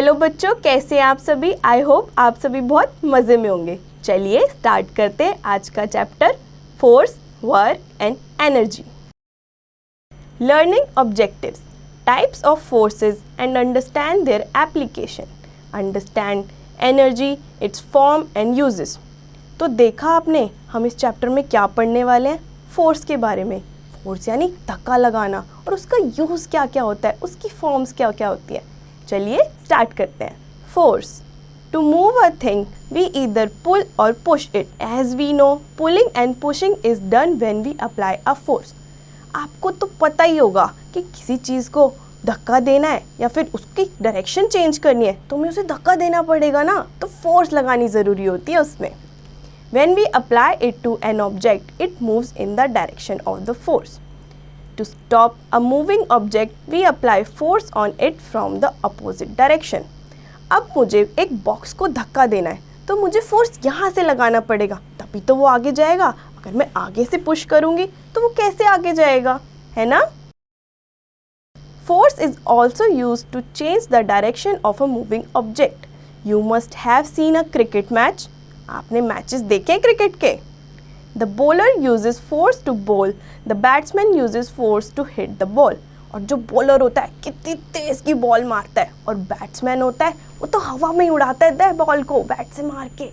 Hello बच्चों, कैसे हैं आप सभी। आई होप आप सभी बहुत मज़े में होंगे। चलिए स्टार्ट करते हैं आज का chapter force, work and energy. Learning objectives, types of forces and understand their application. Understand energy, it's form and uses. तो देखा आपने, हम इस चैप्टर में क्या पढ़ने वाले हैं, फोर्स के बारे में। फोर्स यानी धक्का लगाना और उसका यूज़ क्या क्या होता है, उसकी फॉर्म्स क्या क्या होती है। चलिए स्टार्ट करते हैं। Force, to move a thing we either pull और push it. As we know, pulling and pushing is done when we apply a force. आपको तो पता ही होगा कि किसी चीज़ को धक्का देना है या फिर उसकी डायरेक्शन चेंज करनी है तो हमें उसे धक्का देना पड़ेगा ना, तो फोर्स लगानी ज़रूरी होती है उसमें। When we apply it to an object, it moves in the direction of the force. To stop a moving object, we apply force on it from the opposite direction. अब मुझे एक बॉक्स को धक्का देना है तो मुझे फोर्स यहाँ से लगाना पड़ेगा, तभी तो वो आगे जाएगा। अगर मैं आगे से पुश करूँगी तो वो कैसे आगे जाएगा, है ना। Force is also used to change the direction of a moving object. You must have seen a cricket match. आपने मैचेस देखे क्रिकेट के। The bowler uses force to ball, the batsman uses force to hit the ball. और जो bowler होता है कितनी तेज की ball मारता है, और बैट्समैन होता है वो तो हवा में उड़ाता है बॉल को बैट से मार के।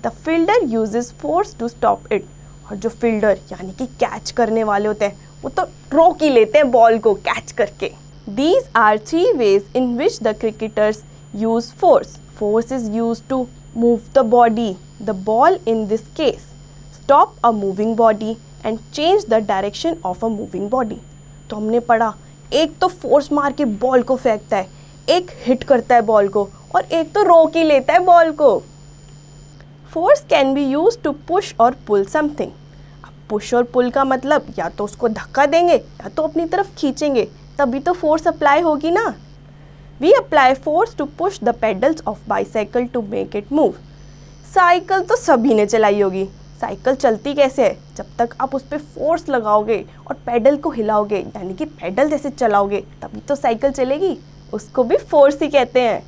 The fielder uses force to stop it. और जो फील्डर यानी कि कैच करने वाले होते हैं वो तो रोक ही लेते हैं बॉल को कैच करके। These are 3 ways in which the cricketers use force. Force is used to move the body, the ball in this case, stop a moving body and change the direction of a moving body. तो हमने पढ़ा, एक तो force मार के ball को फेंकता है, एक हिट करता है बॉल को, और एक तो रोक ही लेता है बॉल को। Force can be use to push और पुल समथिंग। अब पुश और पुल का मतलब या तो उसको धक्का देंगे या तो अपनी तरफ खींचेंगे, तभी तो फोर्स अप्लाई होगी ना। We apply force to push the pedals of bicycle to make it move. Cycle तो सभी ने चलाई होगी। साइकिल चलती कैसे है, जब तक आप उस पर फोर्स लगाओगे और पेडल को हिलाओगे यानी कि पेडल जैसे चलाओगे तभी तो साइकिल चलेगी, उसको भी फोर्स ही कहते हैं।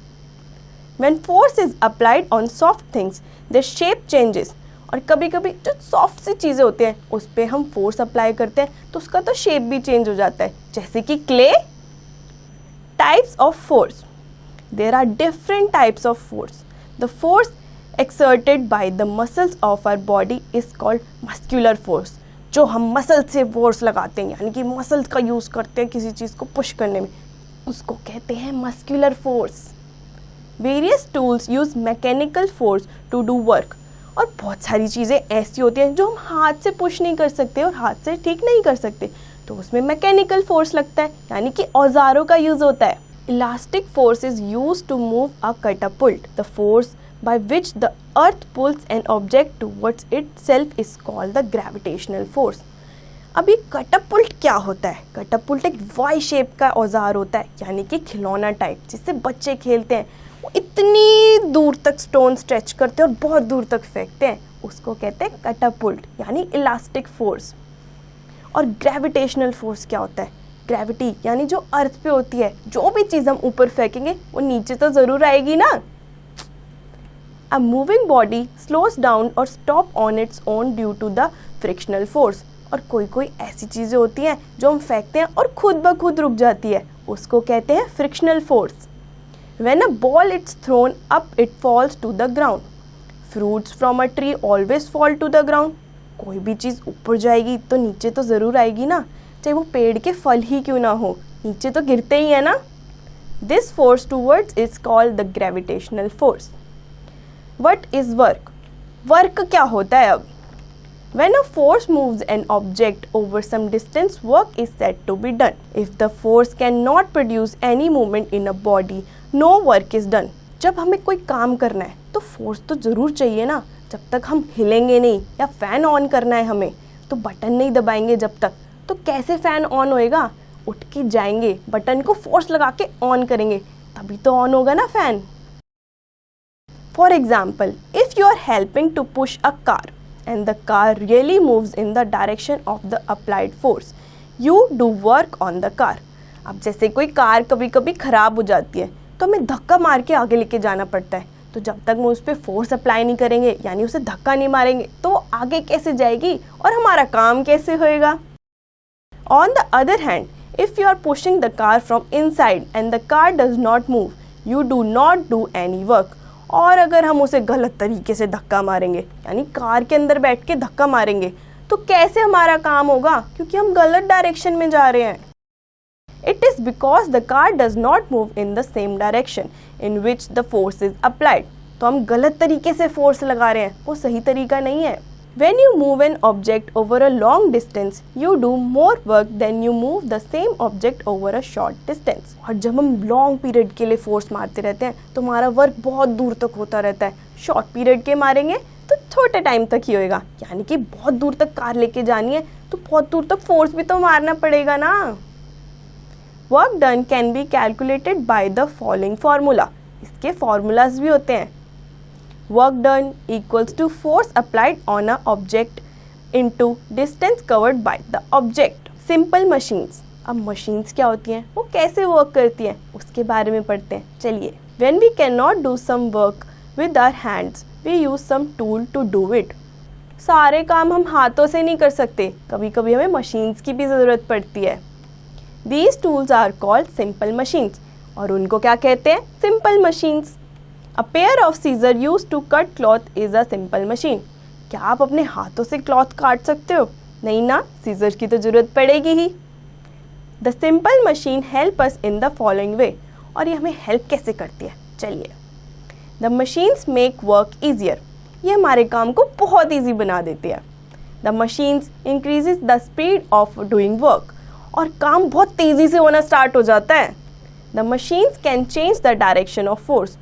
When force is applied on soft things, their shape changes. और कभी कभी जो सॉफ्ट सी चीज़ें होती हैं उस पर हम फोर्स अप्लाई करते हैं तो उसका तो शेप भी चेंज हो जाता है, जैसे कि clay. Types of force. There are different types of force. The force exerted by the muscles of our body is called muscular force. जो हम मसल से फोर्स लगाते हैं यानी कि मसल्स का यूज़ करते हैं किसी चीज़ को पुश करने में, उसको कहते हैं muscular force. Various tools use mechanical force to do work. और बहुत सारी चीज़ें ऐसी होती हैं जो हम हाथ से पुश नहीं कर सकते और हाथ से ठीक नहीं कर सकते, तो उसमें मैकेनिकल फोर्स लगता है यानी कि औजारों का यूज होता है। Elastic force is use to move a catapult. The force by which the earth pulls an object towards itself is called the gravitational force. अब ये कैटापुल्ट क्या होता है? कैटापुल्ट एक वाई शेप का औजार होता है यानी कि खिलौना टाइप, जिससे बच्चे खेलते हैं। वो इतनी दूर तक स्टोन स्ट्रेच करते हैं और बहुत दूर तक फेंकते हैं, उसको कहते हैं कैटापुल्ट यानी इलास्टिक फोर्स। और ग्रेविटेशनल फोर्स क्या होता है? ग्रेविटी यानी जो अर्थ पे होती है, जो भी चीज़ हम ऊपर फेंकेंगे वो नीचे तो ज़रूर आएगी ना। A moving body slows down और stop on its own due to the frictional force. और कोई ऐसी चीज़ें होती हैं जो हम फेंकते हैं और खुद ब खुद रुक जाती है, उसको कहते हैं frictional force. When a ball it's thrown up it falls to the ground. Fruits from a tree always fall to the ground. कोई भी चीज़ ऊपर जाएगी तो नीचे तो ज़रूर आएगी ना, चाहे वो पेड़ के फल ही क्यों ना हो, नीचे तो गिरते ही है ना। This force towards is called the gravitational force. What is work? Work क्या होता है? अब when a force moves an object over some distance, work is said to be done. If the force can not produce any movement in a body, no work is done. जब हमें कोई काम करना है तो फोर्स तो ज़रूर चाहिए ना। जब तक हम हिलेंगे नहीं या फ़ैन ऑन करना है हमें तो बटन नहीं दबाएंगे जब तक, तो कैसे फ़ैन ऑन होएगा? उठ के जाएंगे, बटन को फोर्स लगा के ऑन करेंगे, तभी तो ऑन होगा ना fan. For example, if you are helping to push a car and the car really moves in the direction of the applied force, you do work on the car. अब जैसे कोई car कभी कभी ख़राब हो जाती है तो हमें धक्का मार के आगे लेके जाना पड़ता है। तो जब तक हम उस पर फोर्स अप्लाई नहीं करेंगे, यानी उसे धक्का नहीं मारेंगे, तो वो आगे कैसे जाएगी और हमारा काम कैसे होएगा। On the other hand, if you are pushing the car from inside and the car does not move, you do not do any work. और अगर हम उसे गलत तरीके से धक्का मारेंगे, यानी कार के अंदर बैठ के धक्का मारेंगे, तो कैसे हमारा काम होगा, क्योंकि हम गलत डायरेक्शन में जा रहे हैं। It is because the car does not move in the same direction in which the force is applied. तो हम गलत तरीके से फोर्स लगा रहे हैं, वो सही तरीका नहीं है। When you move an object over a long distance, you do more work than you move the same object over a short distance. और जब हम लॉन्ग पीरियड के लिए फोर्स मारते रहते हैं तो हमारा वर्क बहुत दूर तक होता रहता है। शॉर्ट पीरियड के मारेंगे तो छोटे टाइम तक ही होएगा, यानी कि बहुत दूर तक कार लेके जानी है तो बहुत दूर तक फोर्स भी तो मारना पड़ेगा ना। Work done can be calculated by the following formula. इसके फार्मूलाज भी होते हैं। Work done equals to force applied on a object into distance covered by the object. Simple machines. अब मशीन्स क्या होती हैं, वो कैसे वर्क करती हैं, उसके बारे में पढ़ते हैं। चलिए। When we can not do some work with our hands, we use some tool to do it. सारे काम हम हाथों से नहीं कर सकते, कभी कभी हमें मशीन्स की भी ज़रूरत पड़ती है। These tools are called simple machines. और उनको क्या कहते हैं, simple machines. A pair of scissors used to cut cloth is a simple machine. क्या आप अपने हाथों से क्लॉथ काट सकते हो? नहीं ना, scissors की तो जरूरत पड़ेगी ही। The simple machine help us in the following way. और ये हमें हेल्प कैसे करती है, चलिए। The machines make work easier. ये हमारे काम को बहुत ईजी बना देती है। The machines increases the speed of doing work. और काम बहुत तेज़ी से होना स्टार्ट हो जाता है। The machines can change the direction of force.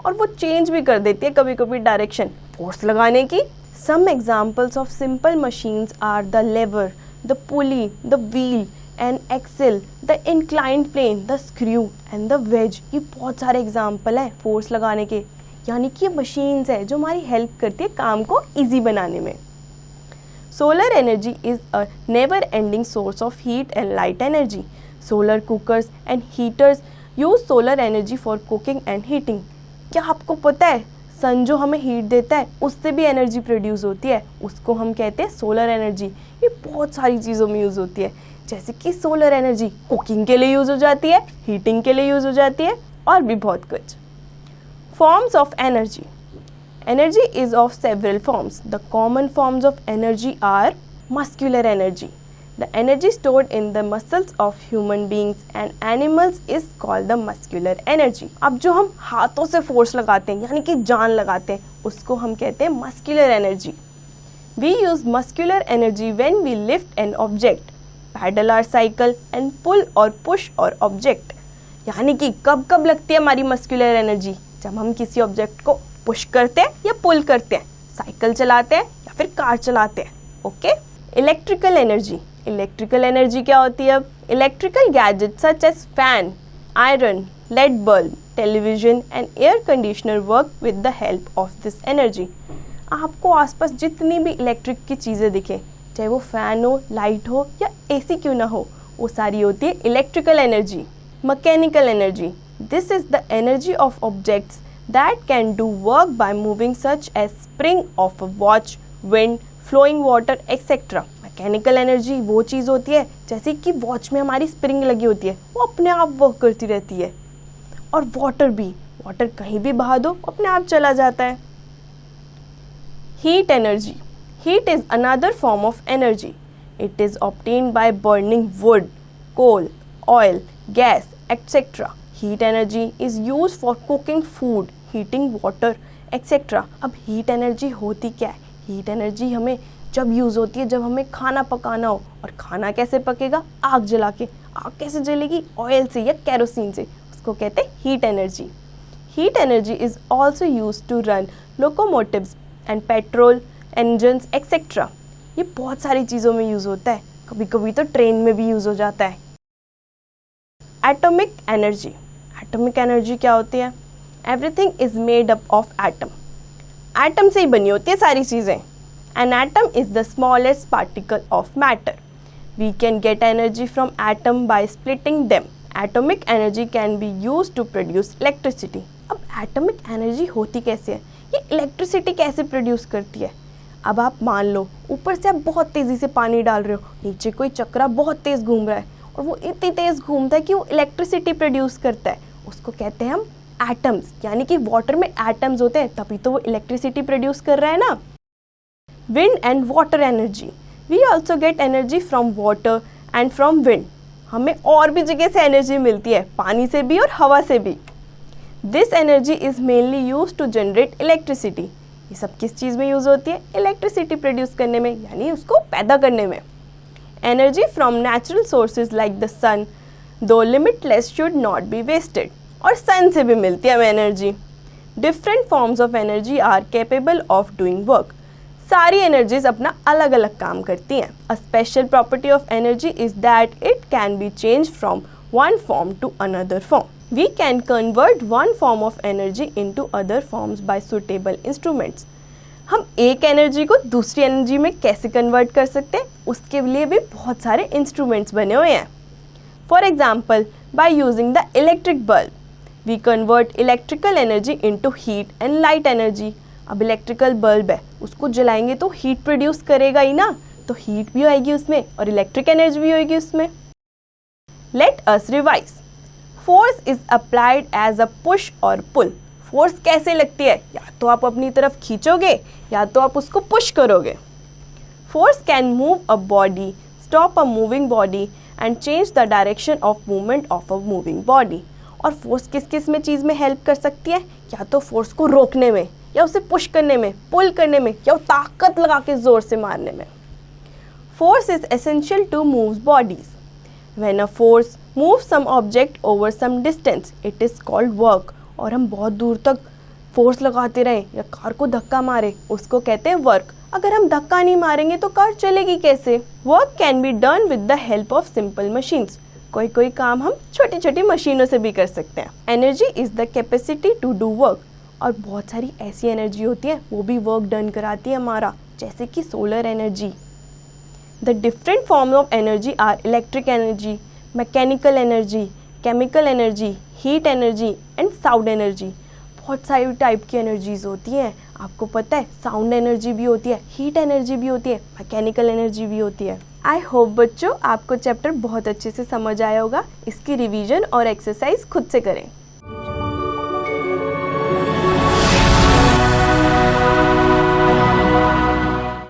और वो चेंज भी कर देती है कभी कभी डायरेक्शन फोर्स लगाने की। Some examples of simple machines are the lever, the pulley, the wheel and axle, the inclined plane, the screw and the wedge. ये बहुत सारे एग्जाम्पल हैं फोर्स लगाने के, यानी कि ये मशीन्स है जो हमारी हेल्प करती है काम को ईजी बनाने में। Solar energy is a never-ending source of heat and light energy. Solar cookers and heaters use solar energy for cooking and heating. क्या आपको पता है, सन जो हमें हीट देता है उससे भी एनर्जी प्रोड्यूस होती है, उसको हम कहते हैं सोलर एनर्जी। ये बहुत सारी चीज़ों में यूज़ होती है, जैसे कि सोलर एनर्जी कुकिंग के लिए यूज़ हो जाती है, हीटिंग के लिए यूज़ हो जाती है, और भी बहुत कुछ। Forms of energy. Energy is of several forms. The common forms of energy are muscular energy. The energy stored in the muscles of human beings and animals is called the muscular energy. अब जो हम हाथों से force लगाते हैं, यानी कि जान लगाते हैं, उसको हम कहते हैं muscular energy. We use muscular energy when we lift an object, paddle our cycle and pull or push our object. यानी कि कब कब लगती है हमारी muscular energy, जब हम किसी ऑब्जेक्ट को पुश करते हैं या पुल करते हैं, साइकिल चलाते हैं या फिर कार चलाते हैं। Okay. Electrical energy. Electrical energy क्या होती है? Electrical gadgets such as fan, iron, LED bulb, television and air conditioner work with the help of this energy. आपको आसपास जितनी भी इलेक्ट्रिक की चीज़ें दिखें, चाहे वो फैन हो, लाइट हो या एसी क्यों ना हो, वो सारी होती है electrical energy. Mechanical energy. This is the energy of objects that can do work by moving such as spring of a watch, wind, flowing water, etc. Mechanical energy वो चीज़ होती है जैसे कि वॉच में हमारी स्प्रिंग लगी होती है, वो अपने आप वर्क करती रहती है। और वाटर भी, वाटर कहीं भी बहा दो अपने आप चला जाता है। Heat energy. Heat is another form of energy. It is obtained by burning wood, coal, oil, gas, etc. Heat energy is used for cooking food, heating water, etc. अब हीट एनर्जी होती क्या है? हीट एनर्जी हमें जब use होती है जब हमें खाना पकाना हो। और खाना कैसे पकेगा? आग जला के। आग कैसे जलेगी? ऑयल से या केरोसिन से। उसको कहते हैं heat energy. Heat energy is also use to run locomotives and petrol engines etcetera. ये बहुत सारी चीज़ों में यूज़ होता है, कभी कभी तो ट्रेन में भी यूज़ हो जाता है। Atomic energy. एटॉमिक एनर्जी क्या होती है? Everything is made up of atom. Atom से ही बनी होती है सारी चीज़ें। An atom is the smallest particle of matter. We can get energy from atom by splitting them atomic energy can be use to produce electricity. अब atomic energy होती कैसे है, ये इलेक्ट्रिसिटी कैसे प्रोड्यूस करती है। अब आप मान लो ऊपर से आप बहुत तेज़ी से पानी डाल रहे हो, नीचे कोई चक्रा बहुत तेज़ घूम रहा है और वो इतनी तेज़ घूमता है कि वो इलेक्ट्रिसिटी प्रोड्यूस करता है। उसको कहते हैं हम एटम्स, यानी कि वाटर में एटम्स होते हैं तभी तो वो इलेक्ट्रिसिटी प्रोड्यूस कर रहा है ना। Wind and water energy, we also get energy from water and from wind. हमें और भी जगह से एनर्जी मिलती है, पानी से भी और हवा से भी। This energy is mainly use to generate electricity. ये सब किस चीज़ में यूज़ होती है, इलेक्ट्रिसिटी प्रोड्यूस करने में, यानी उसको पैदा करने में। Energy from natural sources like the sun though limitless should not be wasted. और सन से भी मिलती है हमें energy. Different forms of energy are capable of doing work. सारी एनर्जीज अपना अलग अलग काम करती हैं। A special property of energy is that it can be change from one form to another form. We can convert one form of energy into other forms bye suitable instruments. हम एक energy को दूसरी energy में कैसे convert कर सकते हैं, उसके लिए भी बहुत सारे इंस्ट्रूमेंट्स बने हुए हैं। For example, by using the electric bulb we convert electrical energy into heat and light energy. अब इलेक्ट्रिकल बल्ब है, उसको जलाएंगे तो हीट प्रोड्यूस करेगा ही ना, तो हीट भी आएगी उसमें और इलेक्ट्रिक एनर्जी भी होगी उसमें। Let us revise. Force is applied as a push और पुल। फोर्स कैसे लगती है, या तो आप अपनी तरफ खींचोगे या तो आप उसको पुश करोगे। Force can move a body, stop a moving body and change the direction of movement of a moving body. और फोर्स किस किस में चीज़ में हेल्प कर सकती है, या तो फोर्स को रोकने में, या उसे पुश करने में, पुल करने में, या ताकत लगा के जोर से मारने में। Force is essential to move bodies. When a force move some object over some distance it is called work. और हम बहुत दूर तक फोर्स लगाते रहें या कार को धक्का मारे, उसको कहते हैं वर्क। अगर हम धक्का नहीं मारेंगे तो कार चलेगी कैसे। Work can be done with the help of simple machines. कोई कोई काम हम छोटी छोटी मशीनों से भी कर सकते हैं। Energy is the capacity to do work. और बहुत सारी ऐसी एनर्जी होती है वो भी वर्क डन कराती है हमारा, जैसे कि solar energy. The different form of energy are electric energy, mechanical energy, chemical energy, heat energy and sound energy. बहुत सारी टाइप की एनर्जीज होती हैं। आपको पता है साउंड एनर्जी भी होती है, हीट एनर्जी भी होती है, मैकेनिकल एनर्जी भी होती है। आई होप बच्चों आपको चैप्टर बहुत अच्छे से समझ आया होगा। इसकी रिवीजन और एक्सरसाइज खुद से करें।